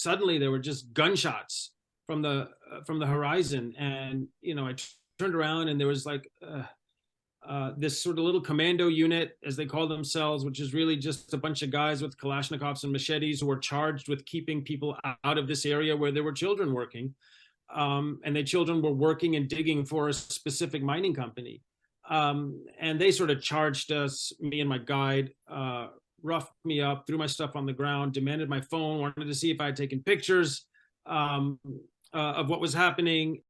suddenly there were just gunshots from the horizon, and I turned around, and there was like this sort of little commando unit, as they call themselves, which is really just a bunch of guys with Kalashnikovs and machetes who were charged with keeping people out of this area where there were children working. And the children were working and digging for a specific mining company. And they sort of charged us, me and my guide, roughed me up, threw my stuff on the ground, demanded my phone, wanted to see if I had taken pictures of what was happening.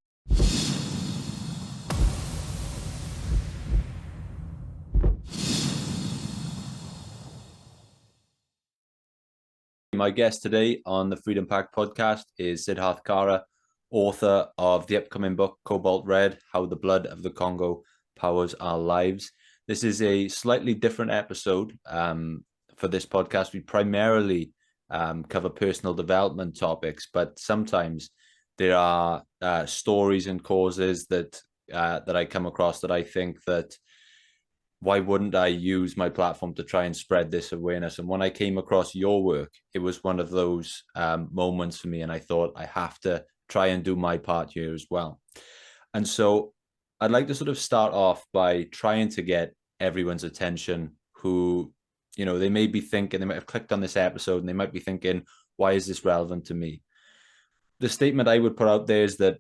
My guest today on the Freedom Pack podcast is Siddharth Kara, author of the upcoming book, Cobalt Red, How the Blood of the Congo Powers Our Lives. This is a slightly different episode for this podcast. We primarily cover personal development topics, but sometimes there are stories and causes that I come across that I think that why wouldn't I use my platform to try and spread this awareness? And when I came across your work, it was one of those moments for me. And I thought I have to try and do my part here as well. And so I'd like to sort of start off by trying to get everyone's attention who, they may be thinking, they might have clicked on this episode and they might be thinking, why is this relevant to me? The statement I would put out there is that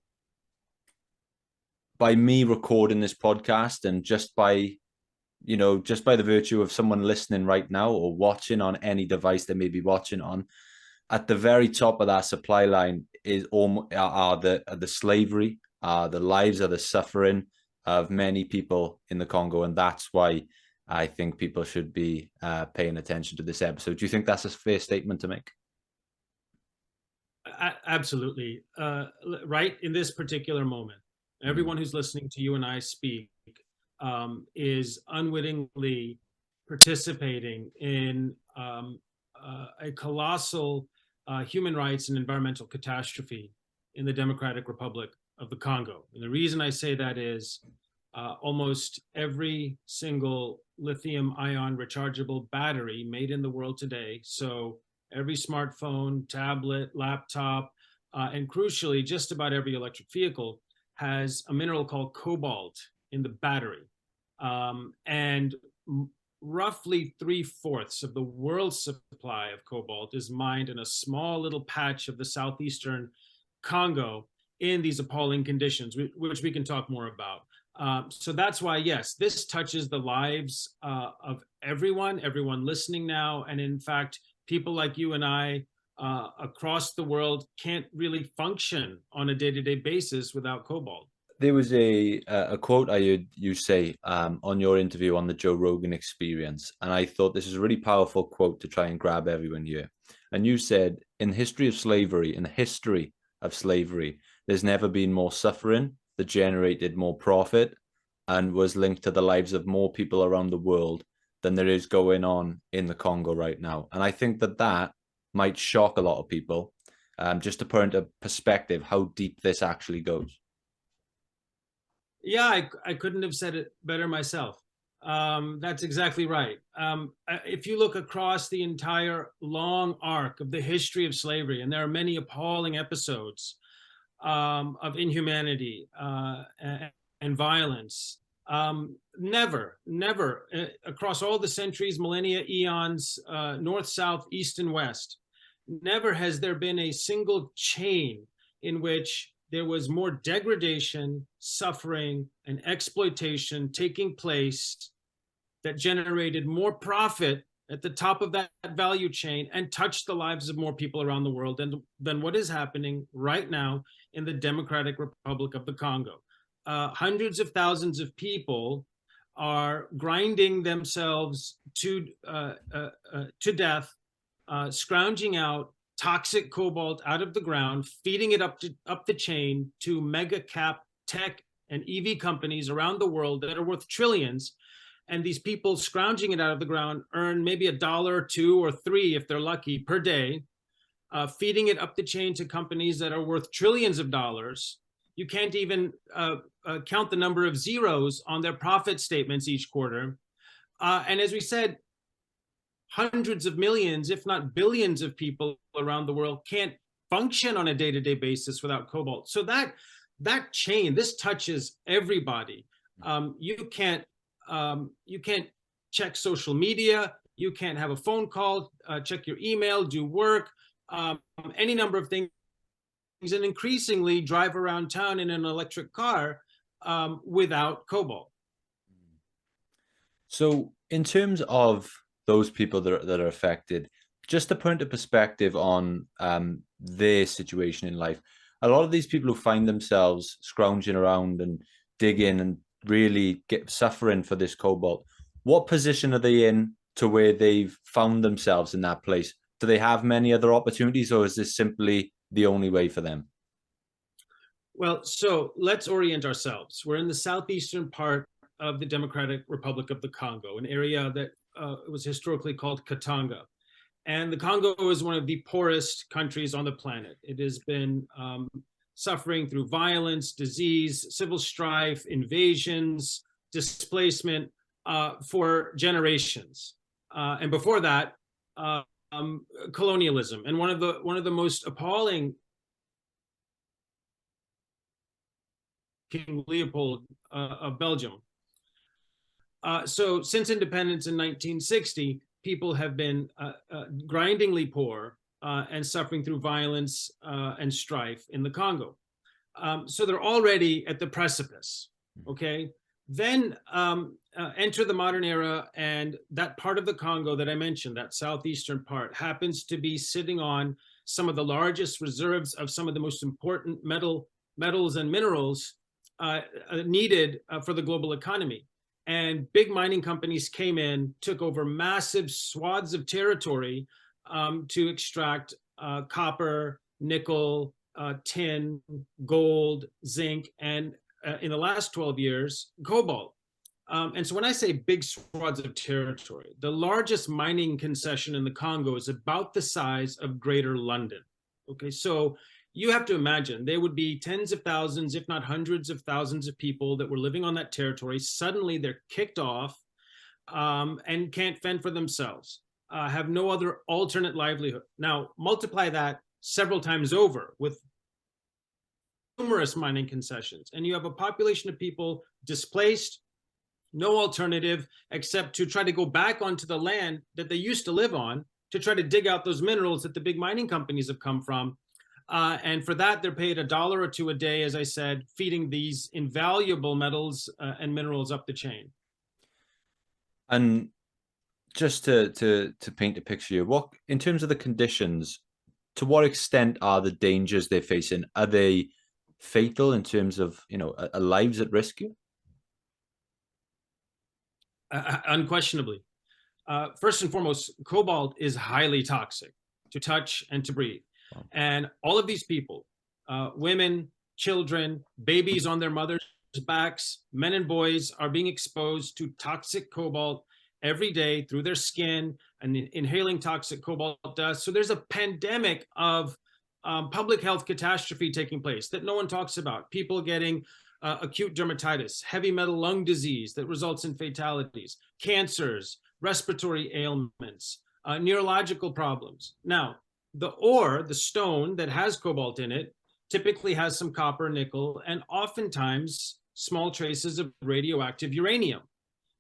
by me recording this podcast and just by the virtue of someone listening right now or watching on any device they may be watching on, at the very top of that supply line are the slavery, the lives, are the suffering of many people in the Congo. And that's why I think people should be paying attention to this episode. Do you think that's a fair statement to make? Absolutely. Right in this particular moment, everyone who's listening to you and I speak is unwittingly participating in a colossal human rights and environmental catastrophe in the Democratic Republic of the Congo. And the reason I say that is almost every single lithium-ion rechargeable battery made in the world today, so every smartphone, tablet, laptop, and crucially, just about every electric vehicle has a mineral called cobalt in the battery. And roughly 3/4 of the world's supply of cobalt is mined in a small little patch of the southeastern Congo in these appalling conditions, which we can talk more about. So that's why, yes, this touches the lives of everyone listening now. And in fact, people like you and I across the world can't really function on a day-to-day basis without cobalt. There was a quote I heard you say on your interview on the Joe Rogan Experience, and I thought this is a really powerful quote to try and grab everyone here. And you said, in the history of slavery, there's never been more suffering that generated more profit and was linked to the lives of more people around the world than there is going on in the Congo right now. And I think that might shock a lot of people, just to put into perspective how deep this actually goes. Yeah, I couldn't have said it better myself. That's exactly right. If you look across the entire long arc of the history of slavery, and there are many appalling episodes of inhumanity and violence, never across all the centuries, millennia, eons, north, south, east, and west, never has there been a single chain in which there was more degradation, suffering, and exploitation taking place that generated more profit at the top of that value chain and touched the lives of more people around the world than what is happening right now in the Democratic Republic of the Congo. Hundreds of thousands of people are grinding themselves to death, scrounging out toxic cobalt out of the ground, feeding it up the chain to mega cap tech and EV companies around the world that are worth trillions. And these people scrounging it out of the ground earn maybe $1, $2, or $3 if they're lucky per day, feeding it up the chain to companies that are worth trillions of dollars. You can't even count the number of zeros on their profit statements each quarter. And as we said, hundreds of millions, if not billions of people around the world can't function on a day-to-day basis without cobalt. So that chain, this touches everybody. You can't check social media. You can't have a phone call, check your email, do work, any number of things, and increasingly drive around town in an electric car without cobalt. So in terms of those people that are affected, just to put into perspective on their situation in life, a lot of these people who find themselves scrounging around and digging and really suffering for this cobalt, what position are they in to where they've found themselves in that place? Do they have many other opportunities, or is this simply the only way for them? Well, so let's orient ourselves. We're in the southeastern part of the Democratic Republic of the Congo, an area that was historically called Katanga. And the Congo is one of the poorest countries on the planet. It has been suffering through violence, disease, civil strife, invasions, displacement for generations. And before that, colonialism. And one of the most appalling, King Leopold of Belgium. So since independence in 1960, people have been grindingly poor and suffering through violence and strife in the Congo. So they're already at the precipice, okay? Then enter the modern era, and that part of the Congo that I mentioned, that southeastern part, happens to be sitting on some of the largest reserves of some of the most important metals and minerals needed for the global economy. And big mining companies came in, took over massive swaths of territory to extract copper, nickel, tin, gold, zinc, and in the last 12 years, cobalt. And so when I say big swaths of territory, the largest mining concession in the Congo is about the size of Greater London. Okay, so you have to imagine there would be tens of thousands, if not hundreds of thousands of people that were living on that territory. Suddenly they're kicked off and can't fend for themselves, have no other alternate livelihood. Now, multiply that several times over with numerous mining concessions, and you have a population of people displaced, no alternative except to try to go back onto the land that they used to live on to try to dig out those minerals that the big mining companies have come from. And for that, they're paid $1 or $2 a day, as I said, feeding these invaluable metals and minerals up the chain. And just to paint a picture here, what, in terms of the conditions, to what extent are the dangers they're facing? Are they fatal in terms of, are lives at risk here? Unquestionably. First and foremost, cobalt is highly toxic to touch and to breathe. Wow. And all of these people, women, children, babies on their mothers' backs, men and boys, are being exposed to toxic cobalt every day through their skin and inhaling toxic cobalt dust. So there's a pandemic of public health catastrophe taking place that no one talks about. People getting acute dermatitis, heavy metal lung disease that results in fatalities, cancers, respiratory ailments, neurological problems. Now, the ore, the stone that has cobalt in it, typically has some copper, nickel, and oftentimes small traces of radioactive uranium.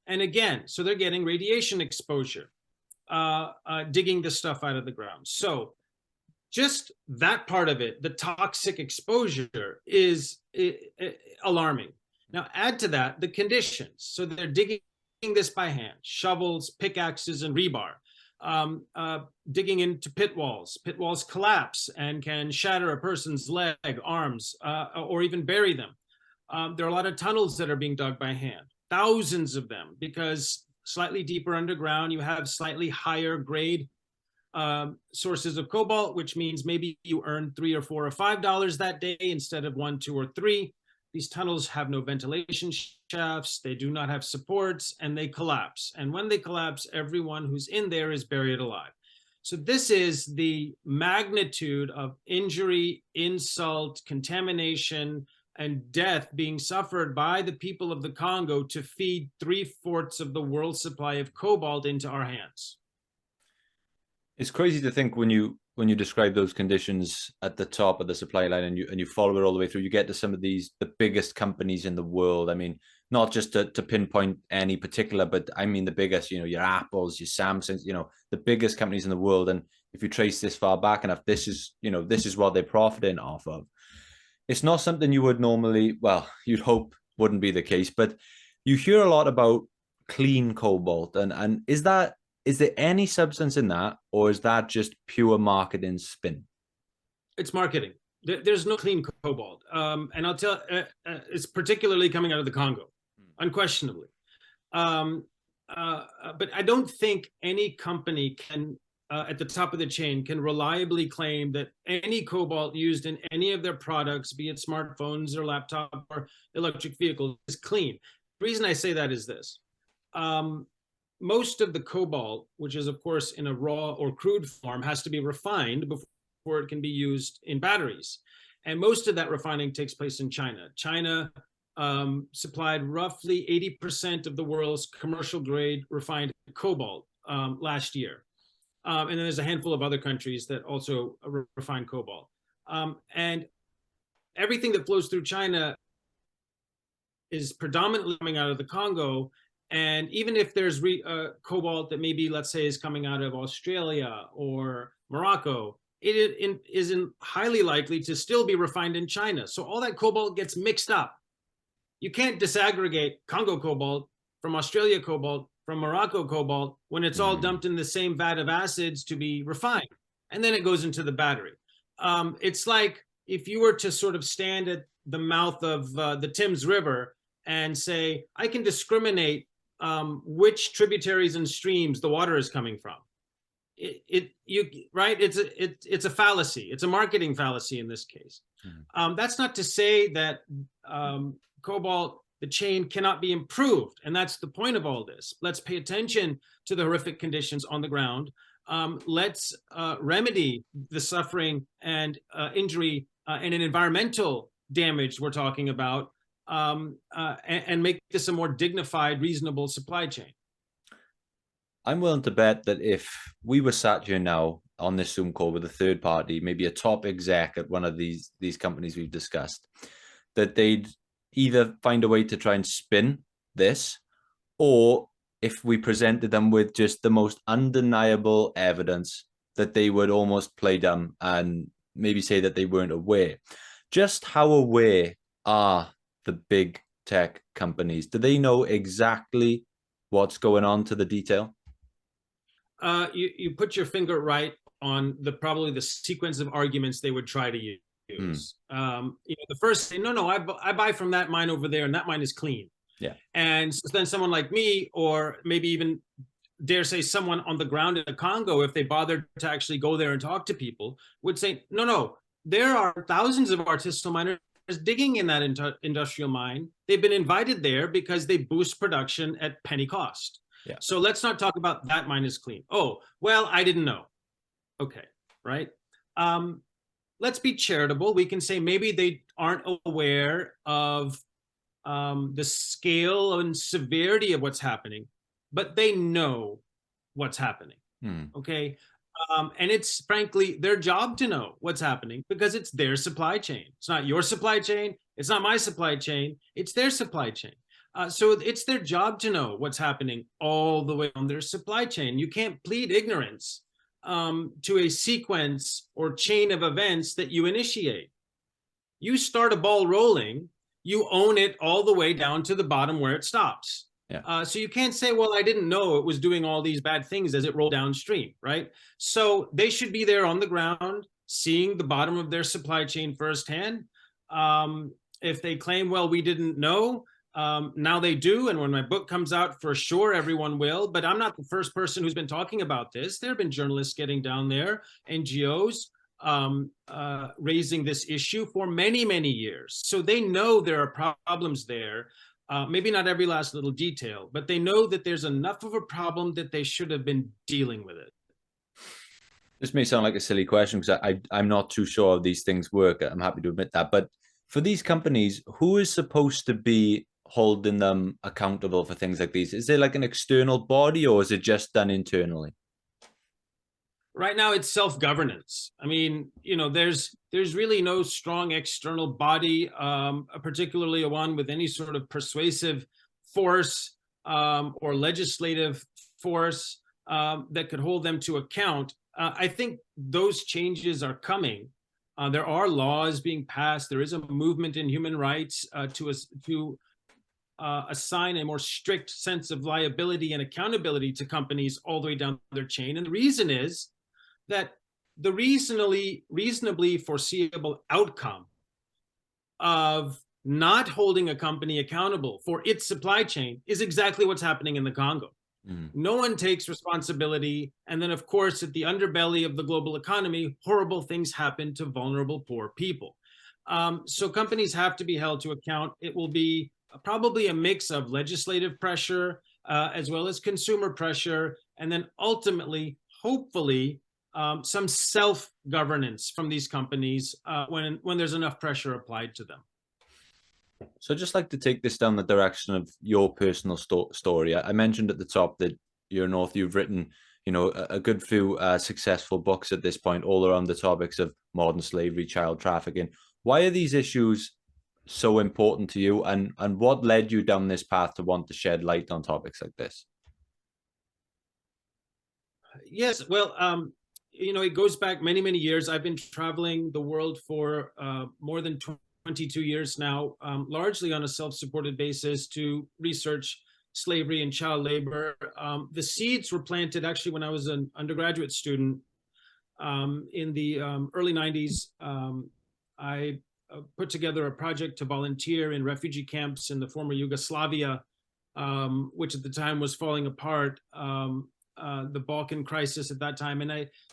And again, so they're getting radiation exposure, digging this stuff out of the ground. So just that part of it, the toxic exposure, is alarming. Now add to that the conditions. So they're digging this by hand, shovels, pickaxes, and rebar. Digging into pit walls. Pit walls collapse and can shatter a person's leg, arms, or even bury them. There are a lot of tunnels that are being dug by hand, thousands of them, because slightly deeper underground, you have slightly higher grade sources of cobalt, which means maybe you earn $3 or $4 or $5 that day instead of $1, $2, or $3. These tunnels have no ventilation shafts, they do not have supports, and they collapse. And when they collapse, everyone who's in there is buried alive. So this is the magnitude of injury, insult, contamination, and death being suffered by the people of the Congo to feed 3/4 of the world's supply of cobalt into our hands. It's crazy to think when you when you describe those conditions at the top of the supply line, and you follow it all the way through, you get to some of the biggest companies in the world. I mean, not just to pinpoint any particular, but I mean the biggest, your Apples, your Samsungs, the biggest companies in the world. And if you trace this far back enough, this is what they're profiting off of. It's not something you would normally, well, you'd hope wouldn't be the case, but you hear a lot about clean cobalt. And is there any substance in that, or is that just pure marketing spin? It's marketing. There's no clean cobalt. And I'll tell, it's particularly coming out of the Congo, unquestionably. But I don't think any company can, at the top of the chain, can reliably claim that any cobalt used in any of their products, be it smartphones or laptop or electric vehicles, is clean. The reason I say that is this. Most of the cobalt, which is of course in a raw or crude form, has to be refined before it can be used in batteries. And most of that refining takes place in China. China supplied roughly 80% of the world's commercial grade refined cobalt last year. And then there's a handful of other countries that also refine cobalt. And everything that flows through China is predominantly coming out of the Congo. And even if there's cobalt that maybe, let's say, is coming out of Australia or Morocco, it isn't highly likely to still be refined in China. So all that cobalt gets mixed up. You can't disaggregate Congo cobalt from Australia cobalt from Morocco cobalt when it's all dumped in the same vat of acids to be refined. And then it goes into the battery. It's like if you were to sort of stand at the mouth of the Thames River and say, I can discriminate which tributaries and streams the water is coming from. Right? It's a fallacy. It's a marketing fallacy in this case. That's not to say that cobalt, the chain, cannot be improved. And that's the point of all this. Let's pay attention to the horrific conditions on the ground. Let's remedy the suffering and injury and an environmental damage we're talking about, and make this a more dignified, reasonable supply chain. I'm willing to bet that if we were sat here now on this Zoom call with a third party, maybe a top exec at one of these companies we've discussed, that they'd either find a way to try and spin this, or if we presented them with just the most undeniable evidence, that they would almost play dumb and maybe say that they weren't aware. Just how aware are the big tech companies? Do they know exactly what's going on to the detail? You put your finger right on probably the sequence of arguments they would try to use. The first thing, no, I buy from that mine over there, and that mine is clean. Yeah. And so then someone like me, or maybe even dare say someone on the ground in the Congo, if they bothered to actually go there and talk to people, would say, no, there are thousands of artisanal miners digging in that industrial mine. They've been invited there because they boost production at penny cost. Yeah. So let's not talk about that mine is clean. Oh, well, I didn't know. Okay, right? Let's be charitable. We can say maybe they aren't aware of the scale and severity of what's happening, but they know what's happening. Okay. And it's frankly their job to know what's happening because it's their supply chain. It's not your supply chain. It's not my supply chain. It's their supply chain. So it's their job to know what's happening all the way on their supply chain. You can't plead ignorance to a sequence or chain of events that you initiate. You start a ball rolling, you own it all the way down to the bottom where it stops. Yeah. So you can't say, well, I didn't know it was doing all these bad things as it rolled downstream, right? So they should be there on the ground, seeing the bottom of their supply chain firsthand. If they claim, well, we didn't know, now they do. And when my book comes out, for sure, everyone will. But I'm not the first person who's been talking about this. There have been journalists getting down there, NGOs, raising this issue for many, many years. So they know there are problems there. Maybe not every last little detail, but they know that there's enough of a problem that they should have been dealing with it. This may sound like a silly question because I'm not too sure how these things work. I'm happy to admit that. But for these companies, who is supposed to be holding them accountable for things like these? Is there like an external body, or is it just done internally? Right now it's self-governance. I mean, there's really no strong external body, particularly a one with any sort of persuasive force, or legislative force, that could hold them to account. I think those changes are coming. There are laws being passed. There is a movement in human rights, to assign a more strict sense of liability and accountability to companies all the way down their chain. And the reason is that the reasonably foreseeable outcome of not holding a company accountable for its supply chain is exactly what's happening in the Congo. No one takes responsibility. And then, of course, at the underbelly of the global economy, horrible things happen to vulnerable, poor people. So companies have to be held to account. It will be probably a mix of legislative pressure, as well as consumer pressure, and then ultimately, hopefully, some self-governance from these companies, when there's enough pressure applied to them. So I'd just like to take this down the direction of your personal story. I mentioned at the top that you're an author. You've written, a good few successful books at this point, all around the topics of modern slavery, child trafficking. Why are these issues so important to you, and what led you down this path to want to shed light on topics like this? Yes, well, it goes back many, many years. I've been traveling the world for more than 22 years now, largely on a self-supported basis to research slavery and child labor. The seeds were planted actually when I was an undergraduate student, in the early 90s. I put together a project to volunteer in refugee camps in the former Yugoslavia, which at the time was falling apart. The Balkan crisis at that time.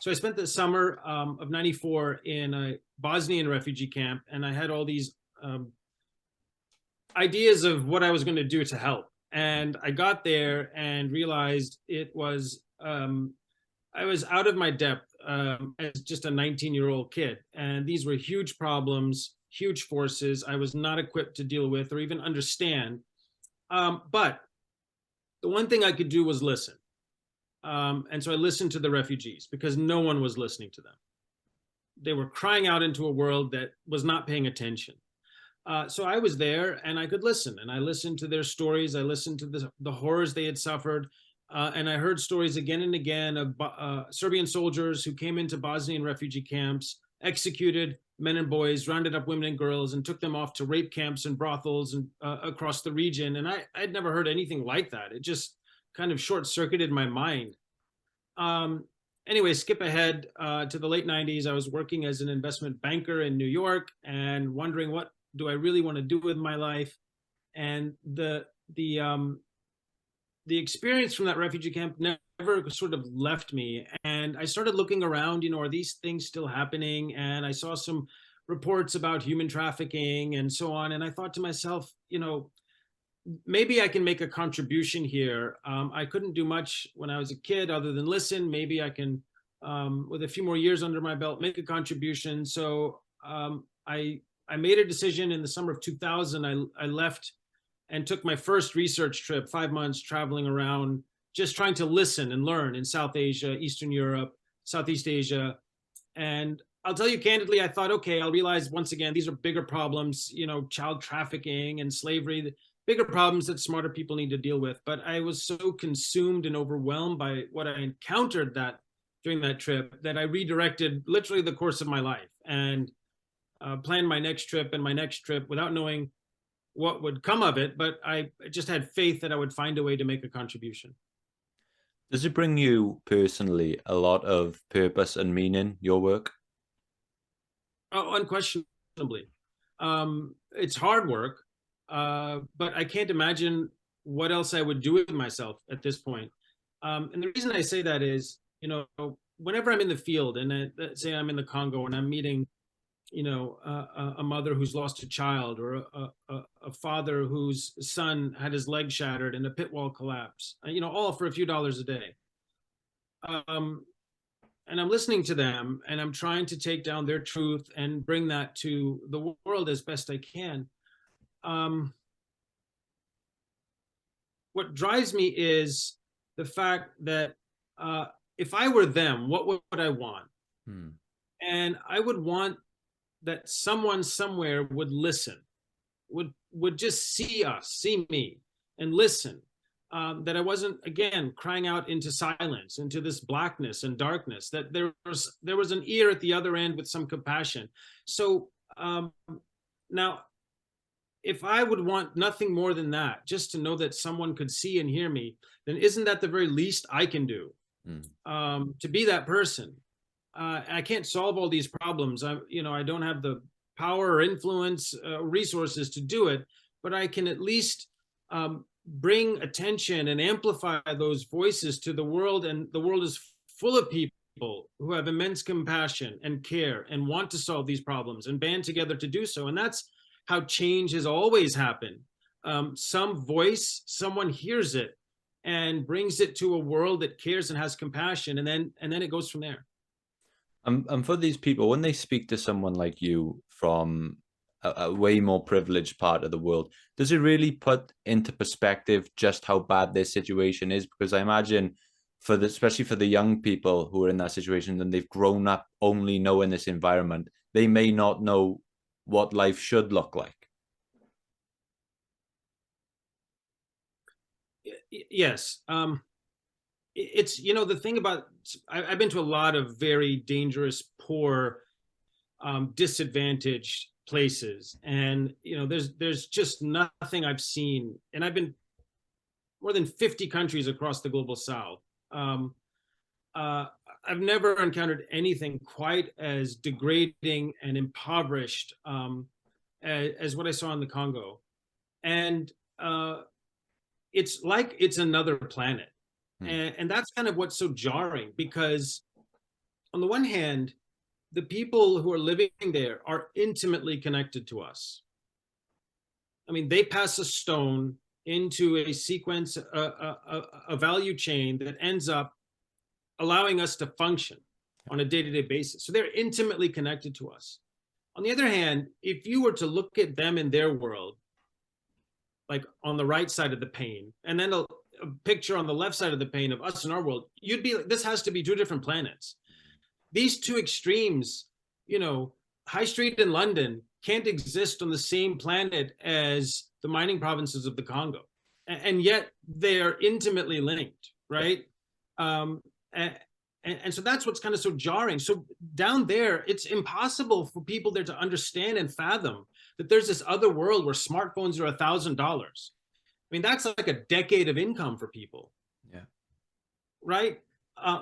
So I spent the summer of 94 in a Bosnian refugee camp, and I had all these ideas of what I was going to do to help. And I got there and realized I was out of my depth, as just a 19-year-old kid. And these were huge problems, huge forces I was not equipped to deal with or even understand. But the one thing I could do was listen. And so I listened to the refugees because no one was listening to them. They were crying out into a world that was not paying attention. So I was there and I could listen, and I listened to their stories. I listened to the horrors they had suffered. And I heard stories again and again of Serbian soldiers who came into Bosnian refugee camps, executed men and boys, rounded up women and girls, and took them off to rape camps and brothels and across the region. And I'd never heard anything like that. It just kind of short-circuited my mind. Anyway, skip ahead to the late 90s. I was working as an investment banker in New York and wondering, what do I really want to do with my life? And the experience from that refugee camp never sort of left me. And I started looking around, are these things still happening? And I saw some reports about human trafficking and so on. And I thought to myself, maybe I can make a contribution here. I couldn't do much when I was a kid other than listen. Maybe I can, with a few more years under my belt, make a contribution. So I made a decision in the summer of 2000. I left and took my first research trip, 5 months traveling around, just trying to listen and learn in South Asia, Eastern Europe, Southeast Asia. And I'll tell you candidly, I thought, okay, I'll realize once again, these are bigger problems, child trafficking and slavery, bigger problems that smarter people need to deal with. But I was so consumed and overwhelmed by what I encountered during that trip that I redirected literally the course of my life and planned my next trip and my next trip without knowing what would come of it. But I just had faith that I would find a way to make a contribution. Does it bring you personally a lot of purpose and meaning, your work? Oh, unquestionably. It's hard work, but I can't imagine what else I would do with myself at this point. And the reason I say that is, whenever I'm in the field and say I'm in the Congo and I'm meeting, a mother who's lost a child, or a father whose son had his leg shattered in a pit wall collapse, all for a few dollars a day. And I'm listening to them and I'm trying to take down their truth and bring that to the world as best I can. What drives me is the fact that if I were them, what would I want? Hmm. And I would want that someone somewhere would listen, would just see us, see me, and listen. That I wasn't again crying out into silence, into this blackness and darkness. That there was an ear at the other end with some compassion. So now, if I would want nothing more than that, just to know that someone could see and hear me, then isn't that the very least I can do Hmm. to be that person? I can't solve all these problems. I don't have the power or influence, resources to do it, but I can at least bring attention and amplify those voices to the world. And the world is full of people who have immense compassion and care and want to solve these problems and band together to do so. And that's how change has always happened. Some voice, someone hears it and brings it to a world that cares and has compassion, and then it goes from there. And for these people, when they speak to someone like you from a way more privileged part of the world, does it really put into perspective just how bad their situation is? Because I imagine especially for the young people who are in that situation and they've grown up only knowing this environment, they may not know what life should look like. Yes. It's, the thing about, I've been to a lot of very dangerous, poor, disadvantaged places. And, there's just nothing I've seen. And I've been more than 50 countries across the global South. Um, uh, I've never encountered anything quite as degrading and impoverished as what I saw in the Congo. And it's like it's another planet. Hmm. And that's kind of what's so jarring, because on the one hand, the people who are living there are intimately connected to us. I mean, they pass a stone into a sequence, a value chain that ends up allowing us to function on a day-to-day basis. So they're intimately connected to us. On the other hand, if you were to look at them in their world, like on the right side of the pane, and then a picture on the left side of the pane of us in our world, you'd be like, this has to be two different planets. These two extremes, High Street in London can't exist on the same planet as the mining provinces of the Congo. And yet they're intimately linked, right? And so that's what's kind of so jarring. So down there, it's impossible for people there to understand and fathom that there's this other world where smartphones are $1,000. I mean, that's like a decade of income for people. Yeah. Right?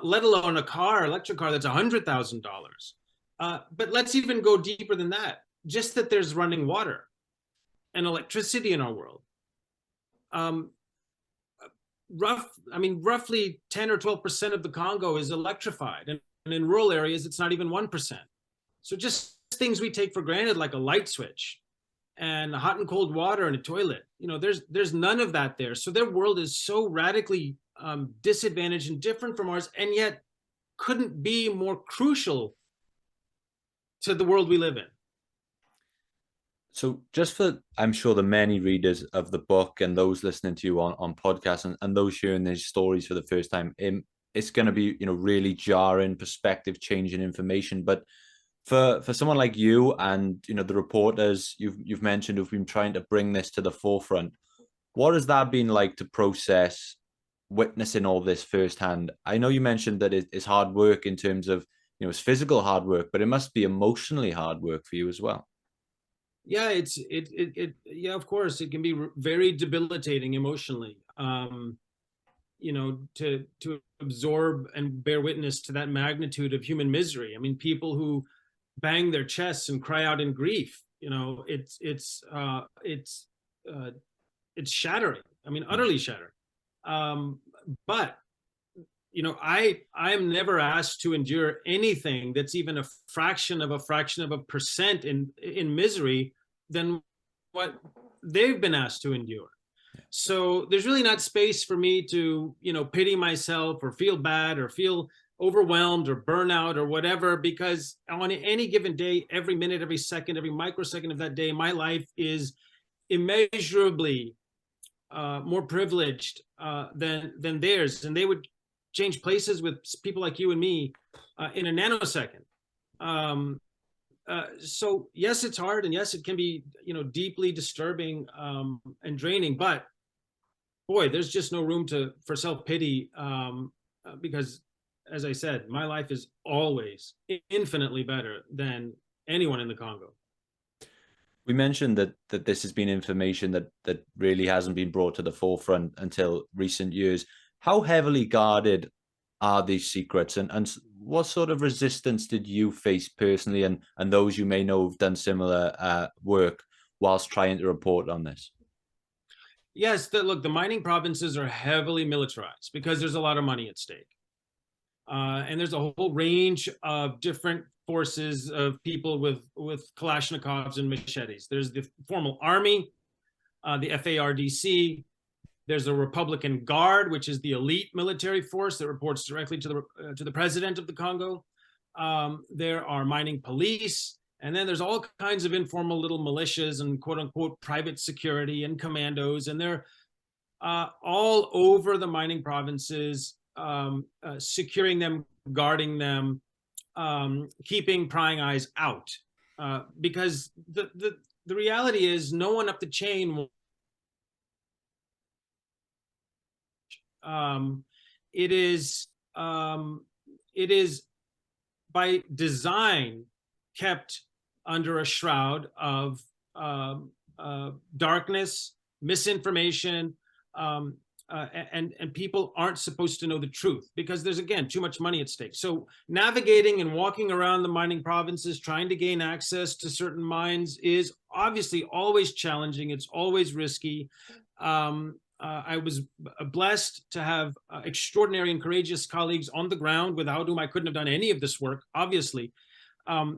Let alone electric car that's $100,000. But let's even go deeper than that. Just that there's running water and electricity in our world. Roughly 10 or 12% of the Congo is electrified, and in rural areas, it's not even 1%. So just things we take for granted, like a light switch and hot and cold water and a toilet, there's none of that there. So their world is so radically disadvantaged and different from ours, and yet couldn't be more crucial to the world we live in. So just for, I'm sure, the many readers of the book and those listening to you on podcasts and those sharing these stories for the first time, it's going to be, really jarring, perspective changing information. But for someone like you and, the reporters you've mentioned who've been trying to bring this to the forefront, what has that been like to process witnessing all this firsthand? I know you mentioned that it's hard work in terms of, it's physical hard work, but it must be emotionally hard work for you as well. Yeah, yeah, of course, it can be very debilitating emotionally. To absorb and bear witness to that magnitude of human misery. I mean, people who bang their chests and cry out in grief. It's shattering. I mean, utterly shattering. But I am never asked to endure anything that's even a fraction of a percent in misery than what they've been asked to endure. So there's really not space for me to, pity myself or feel bad or feel overwhelmed or burnout or whatever, because on any given day, every minute, every second, every microsecond of that day, my life is immeasurably more privileged than theirs. And they would change places with people like you and me in a nanosecond. So yes, it's hard, and yes, it can be, deeply disturbing and draining. But boy, there's just no room for self-pity, because, as I said, my life is always infinitely better than anyone in the Congo. We mentioned that this has been information that really hasn't been brought to the forefront until recent years. How heavily guarded are these secrets, and what sort of resistance did you face personally, and those you may know have done similar work whilst trying to report on this? Yes, look, the mining provinces are heavily militarized because there's a lot of money at stake. And there's a whole range of different forces of people with Kalashnikovs and machetes. There's the formal army, the FARDC. There's a Republican Guard, which is the elite military force that reports directly to the president of the Congo. There are mining police, and then there's all kinds of informal little militias and quote unquote private security and commandos, and they're all over the mining provinces, securing them, guarding them, keeping prying eyes out, because the reality is no one up the chain. It is by design kept under a shroud of darkness, misinformation, and people aren't supposed to know the truth because there's, again, too much money at stake. So navigating and walking around the mining provinces, trying to gain access to certain mines is obviously always challenging. It's always risky. I was blessed to have extraordinary and courageous colleagues on the ground without whom I couldn't have done any of this work, obviously.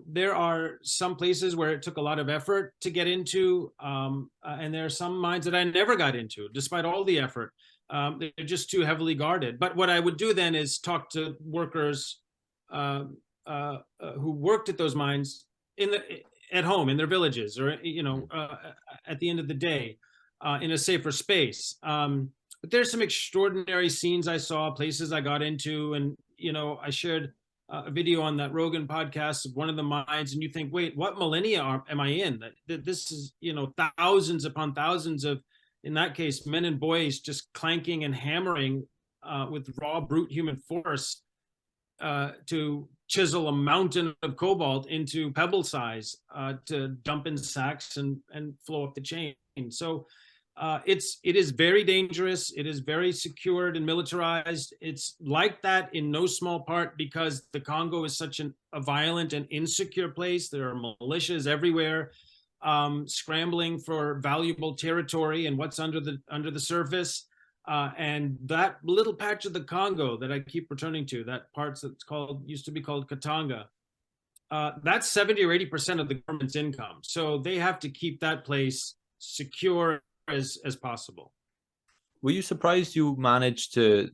There are some places where it took a lot of effort to get into, and there are some mines that I never got into, despite all the effort. They're just too heavily guarded. But what I would do then is talk to workers who worked at those mines at home, in their villages, or at the end of the day, in a safer space. But there's some extraordinary scenes I saw, places I got into, and I shared a video on that Rogan podcast of one of the mines, and you think, wait, what millennia am I in? That this is, thousands upon thousands of, in that case, men and boys just clanking and hammering with raw, brute human force to chisel a mountain of cobalt into pebble size to dump in sacks and flow up the chain. So it is very dangerous. It is very secured and militarized. It's like that in no small part because the Congo is such a violent and insecure place. There are militias everywhere, scrambling for valuable territory and what's under the surface. And that little patch of the Congo that I keep returning to, that part that's used to be called Katanga, that's 70 or 80% of the government's income. So they have to keep that place secure as possible. Were you surprised you managed to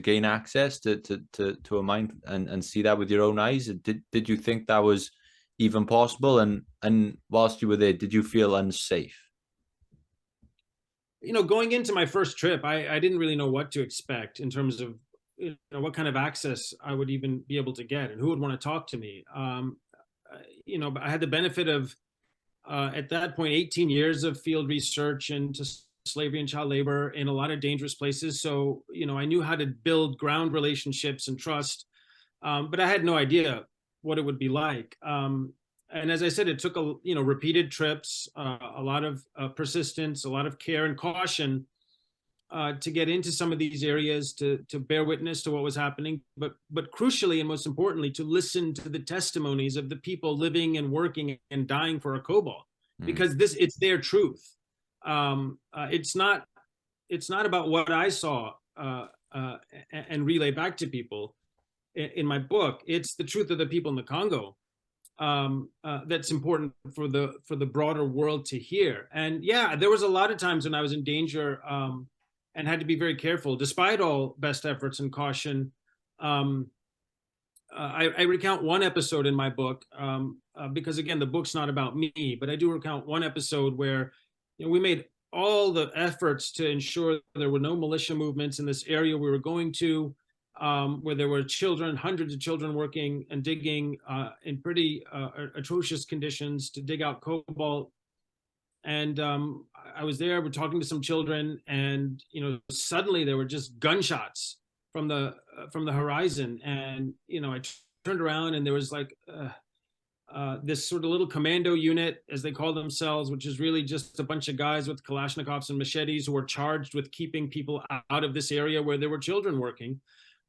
gain access to a mine and see that with your own eyes? Did you think that was even possible? And whilst you were there, did you feel unsafe? Going into my first trip, I didn't really know what to expect in terms of what kind of access I would even be able to get and who would want to talk to me. But I had the benefit of at that point 18 years of field research into slavery and child labor in a lot of dangerous places. So I knew how to build ground relationships and trust, but I had no idea what it would be like. And as I said, it took repeated trips, a lot of persistence, a lot of care and caution to get into some of these areas, to bear witness to what was happening, but crucially and most importantly, to listen to the testimonies of the people living and working and dying for a cobalt, because it's their truth. It's not about what I saw and relay back to people in my book. It's the truth of the people in the Congo that's important for the broader world to hear. And yeah, there was a lot of times when I was in danger and had to be very careful, despite all best efforts and caution. I recount one episode in my book because, again, the book's not about me, but I do recount one episode where we made all the efforts to ensure there were no militia movements in this area we were going to. where there were children, hundreds of children working and digging in pretty atrocious conditions to dig out cobalt. And I was there, we're talking to some children, and suddenly there were just gunshots from the horizon, and I turned around, and there was like this sort of little commando unit, as they call themselves, which is really just a bunch of guys with Kalashnikovs and machetes who were charged with keeping people out of this area where there were children working.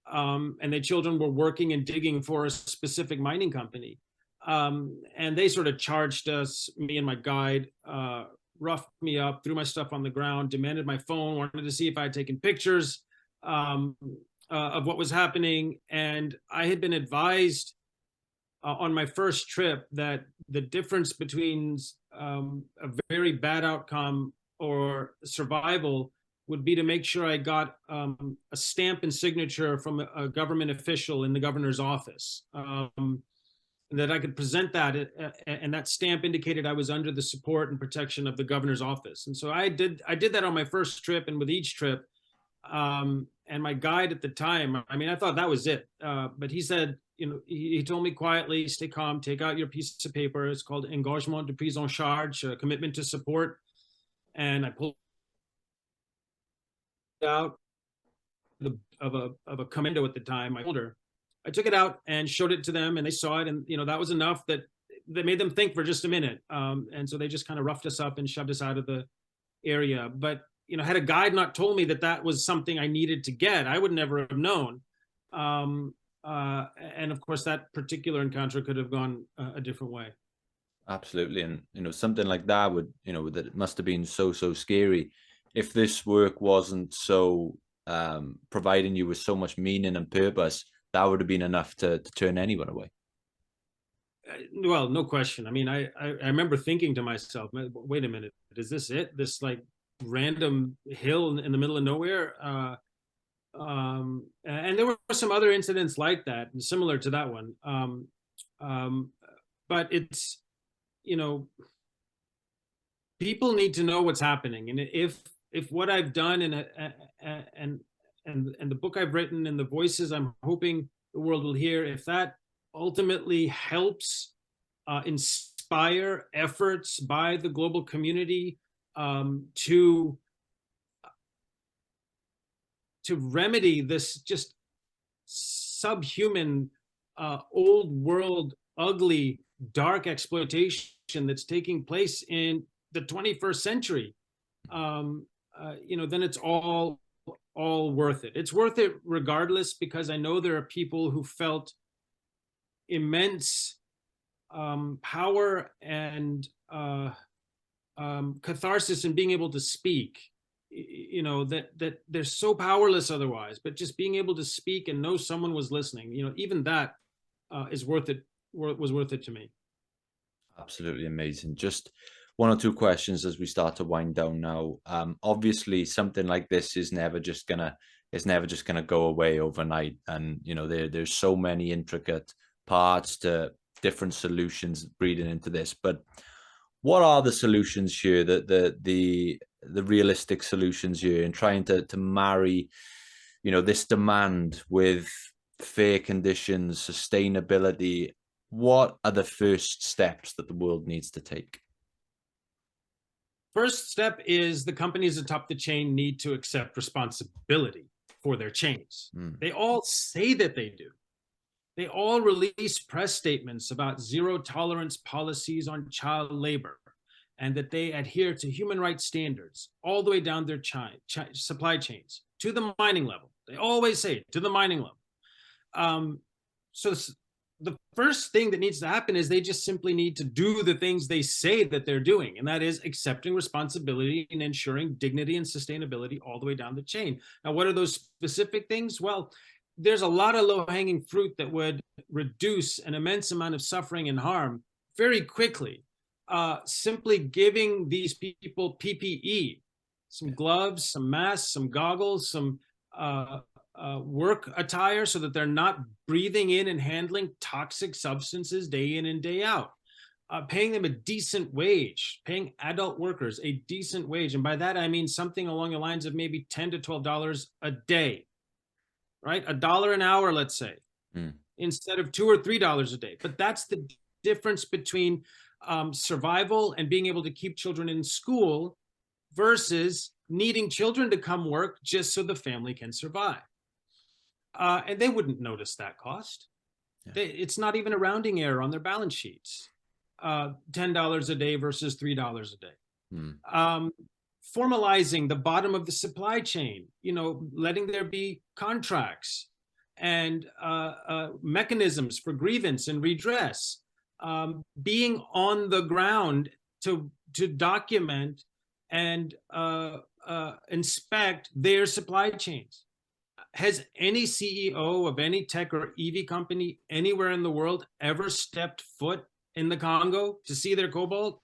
And the children were working and digging for a specific mining company. And they sort of charged us, me and my guide, roughed me up, threw my stuff on the ground, demanded my phone, wanted to see if I had taken pictures of what was happening. And I had been advised on my first trip that the difference between a very bad outcome or survival would be to make sure I got a stamp and signature from a government official in the governor's office, that I could present that, and that stamp indicated I was under the support and protection of the governor's office. And so I did that on my first trip, and with each trip. And my guide at the time, I mean, I thought that was it. But he said, he told me quietly, stay calm, take out your piece of paper. It's called engagement de prise en charge, a commitment to support. And I pulled it out of a commando at the time, my older. I took it out and showed it to them, and they saw it. And, that was enough that made them think for just a minute. And so they just kind of roughed us up and shoved us out of the area. But had a guide not told me that that was something I needed to get, I would never have known. And of course, that particular encounter could have gone a different way. Absolutely. And, something like that would, that it must have been so scary. If this work wasn't so providing you with so much meaning and purpose, that would have been enough to turn anyone away. Well, no question. I mean, I remember thinking to myself, wait a minute, is this it? This like random hill in the middle of nowhere? And there were some other incidents like that, similar to that one. But it's, people need to know what's happening. And if what I've done and the book I've written and the voices I'm hoping the world will hear, if that ultimately helps inspire efforts by the global community to remedy this just subhuman, old world, ugly, dark exploitation that's taking place in the 21st century, then it's all worth it. It's worth it regardless, because I know there are people who felt immense power and catharsis in being able to speak, that they're so powerless otherwise, but just being able to speak and know someone was listening, even that is worth it, was worth it to me. Absolutely amazing. Just one or two questions as we start to wind down now. Obviously something like this is never just gonna go away overnight, and there's so many intricate parts to different solutions breeding into this. But what are the solutions here, the realistic solutions here, in trying to marry this demand with fair conditions, sustainability? What are the first steps that the world needs to take? First step is the companies atop the chain need to accept responsibility for their chains. They all say that they do. They all release press statements about zero tolerance policies on child labor, and that they adhere to human rights standards all the way down their supply chains to the mining level. They always say to the mining level. So the first thing that needs to happen is they just simply need to do the things they say that they're doing, and that is accepting responsibility and ensuring dignity and sustainability all the way down the chain. Now, what are those specific things? Well, there's a lot of low-hanging fruit that would reduce an immense amount of suffering and harm very quickly. Simply giving these people PPE, some gloves, some masks, some goggles, some work attire, so that they're not breathing in and handling toxic substances day in and day out. Paying them a decent wage, paying adult workers a decent wage. And by that, I mean something along the lines of maybe $10 to $12 a day. right? $1 an hour, let's say, instead of $2 or $3 a day. But that's the difference between survival and being able to keep children in school versus needing children to come work just so the family can survive. And they wouldn't notice that cost. Yeah. It's not even a rounding error on their balance sheets. $10 a day versus $3 a day. Formalizing the bottom of the supply chain, letting there be contracts and mechanisms for grievance and redress, being on the ground to document and inspect their supply chains. Has any CEO of any tech or EV company anywhere in the world ever stepped foot in the Congo to see their cobalt?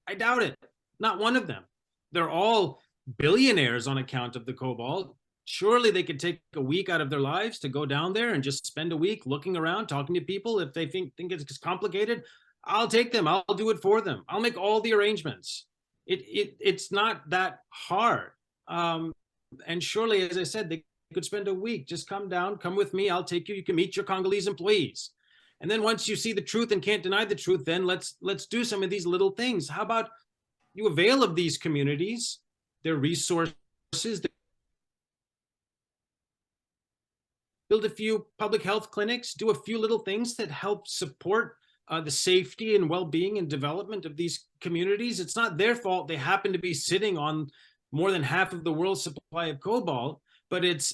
I doubt it. Not one of them. They're all billionaires on account of the cobalt. Surely they could take a week out of their lives to go down there and just spend a week looking around, talking to people. If they think it's complicated, I'll take them. I'll do it for them. I'll make all the arrangements. It's not that hard. And surely, as I said, they could spend a week. Just come down, come with me. I'll take you. You can meet your Congolese employees. And then once you see the truth and can't deny the truth, then let's do some of these little things. How about you avail of these communities, their resources, build a few public health clinics, do a few little things that help support the safety and well-being and development of these communities. It's not their fault they happen to be sitting on more than half of the world's supply of cobalt, but it's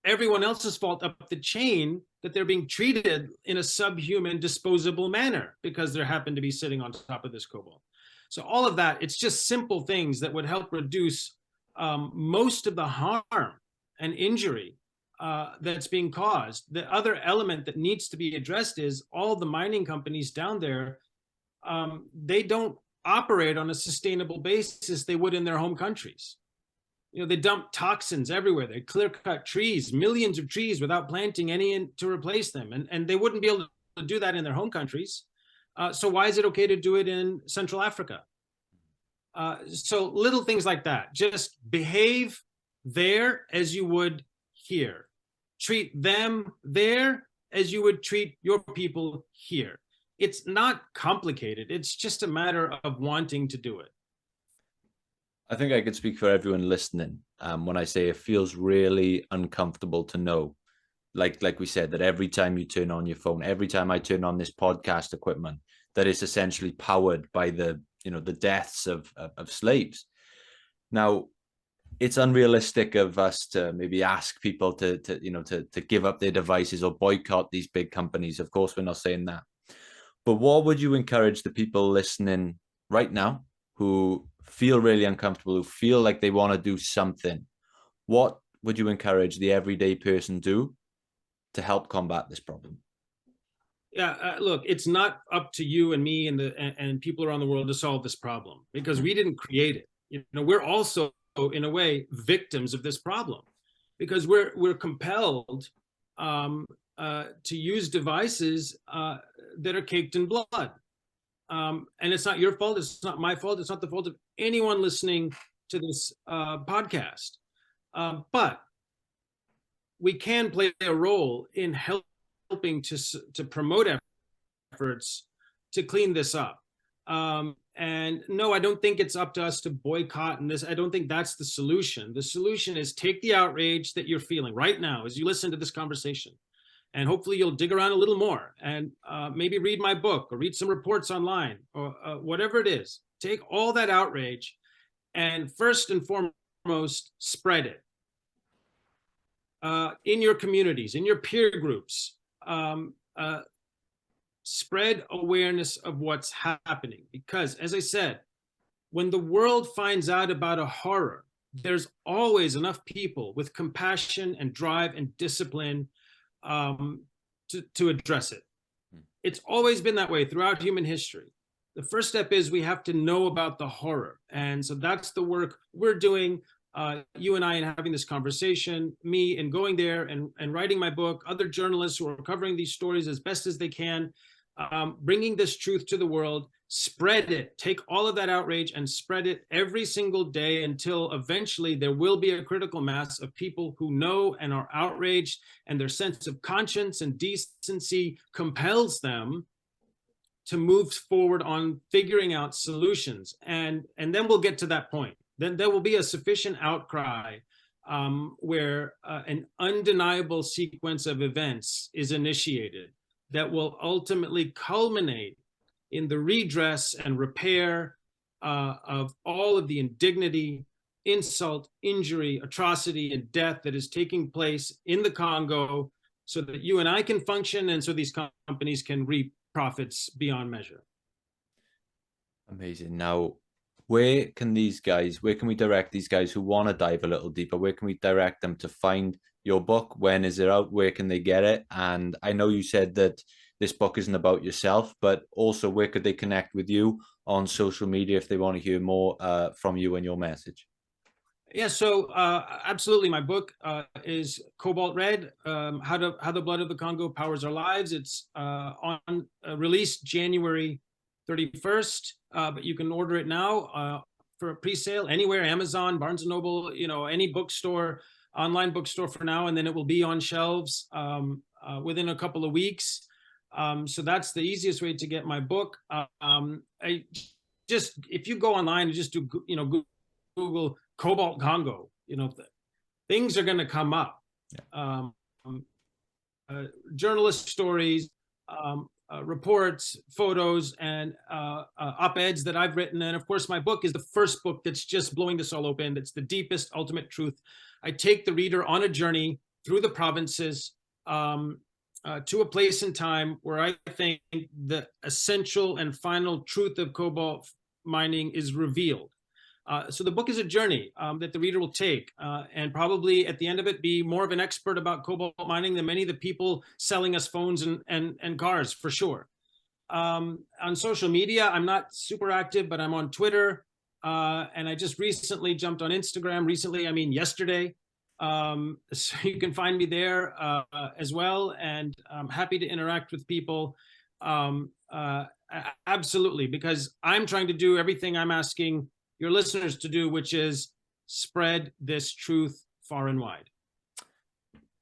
everyone else's fault up the chain that they're being treated in a subhuman, disposable manner because they happen to be sitting on top of this cobalt. So all of that, it's just simple things that would help reduce most of the harm and injury that's being caused. The other element that needs to be addressed is all the mining companies down there, they don't operate on a sustainable basis they would in their home countries. They dump toxins everywhere. They clear cut trees, millions of trees without planting any in to replace them. And they wouldn't be able to do that in their home countries. So why is it okay to do it in Central Africa? So little things like that. Just behave there as you would here. Treat them there as you would treat your people here. It's not complicated. It's just a matter of wanting to do it. I think I could speak for everyone listening when I say it feels really uncomfortable to know, like we said, that every time you turn on your phone, every time I turn on this podcast equipment, that it's essentially powered by the deaths of slaves. Now, it's unrealistic of us to maybe ask people to give up their devices or boycott these big companies. Of course, we're not saying that. But what would you encourage the people listening right now who feel really uncomfortable, who feel like they want to do something? What would you encourage the everyday person do to help combat this problem? Yeah, look, it's not up to you and me and people around the world to solve this problem because we didn't create it. We're also, in a way, victims of this problem because we're compelled to use devices that are caked in blood. And it's not your fault. It's not my fault. It's not the fault of anyone listening to this podcast. But we can play a role in helping to promote efforts to clean this up. And no, I don't think it's up to us to boycott and this. I don't think that's the solution. The solution is take the outrage that you're feeling right now as you listen to this conversation. And hopefully you'll dig around a little more and maybe read my book or read some reports online or whatever it is. Take all that outrage and first and foremost, spread it in your communities, in your peer groups. Spread awareness of what's happening. Because as I said, when the world finds out about a horror, there's always enough people with compassion and drive and discipline to address it. It's always been that way throughout human history. The first step is we have to know about the horror. And so that's the work we're doing, you and I, in having this conversation, me and going there and writing my book, other journalists who are covering these stories as best as they can, bringing this truth to the world spread it, take all of that outrage and spread it every single day until eventually there will be a critical mass of people who know and are outraged, and their sense of conscience and decency compels them to move forward on figuring out solutions. And then we'll get to that point. Then there will be a sufficient outcry where an undeniable sequence of events is initiated that will ultimately culminate in the redress and repair of all of the indignity, insult, injury, atrocity, and death that is taking place in the Congo, so that you and I can function, and so these companies can reap profits beyond measure. Amazing. Now, where can we direct these guys who want to dive a little deeper? Where can we direct them to find your book? When is it out? Where can they get it? And I know you said that this book isn't about yourself, but also where could they connect with you on social media if they want to hear more from you and your message? Yeah, so absolutely. My book is Cobalt Red, How the Blood of the Congo Powers Our Lives. It's released January 31st, but you can order it now for a pre-sale anywhere, Amazon, Barnes & Noble, any bookstore, online bookstore for now, and then it will be on shelves within a couple of weeks. So that's the easiest way to get my book. If you go online and just do, Google Cobalt Congo, things are going to come up. Yeah. Journalist stories, reports, photos, and op-eds that I've written. And of course, my book is the first book that's just blowing this all open. It's the deepest, ultimate truth. I take the reader on a journey through the provinces to a place in time where I think the essential and final truth of cobalt mining is revealed. So the book is a journey that the reader will take, and probably at the end of it be more of an expert about cobalt mining than many of the people selling us phones and cars, for sure. On social media, I'm not super active, but I'm on Twitter, and I just recently jumped on Instagram. Recently, I mean yesterday. So you can find me there as well, and I'm happy to interact with people. Absolutely, because I'm trying to do everything I'm asking your listeners to do, which is spread this truth far and wide.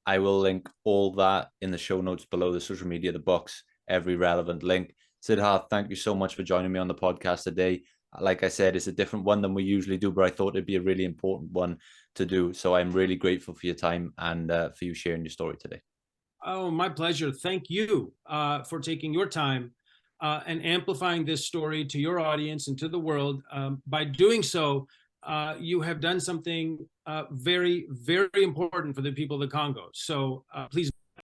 I will link all that in the show notes below, the social media, the books, every relevant link. Siddharth, thank you so much for joining me on the podcast today. Like I said, it's a different one than we usually do, but I thought it'd be a really important one to do. So I'm really grateful for your time and for you sharing your story today. Oh, my pleasure. Thank you for taking your time and amplifying this story to your audience and to the world. By doing so, you have done something very, very important for the people of the Congo. So please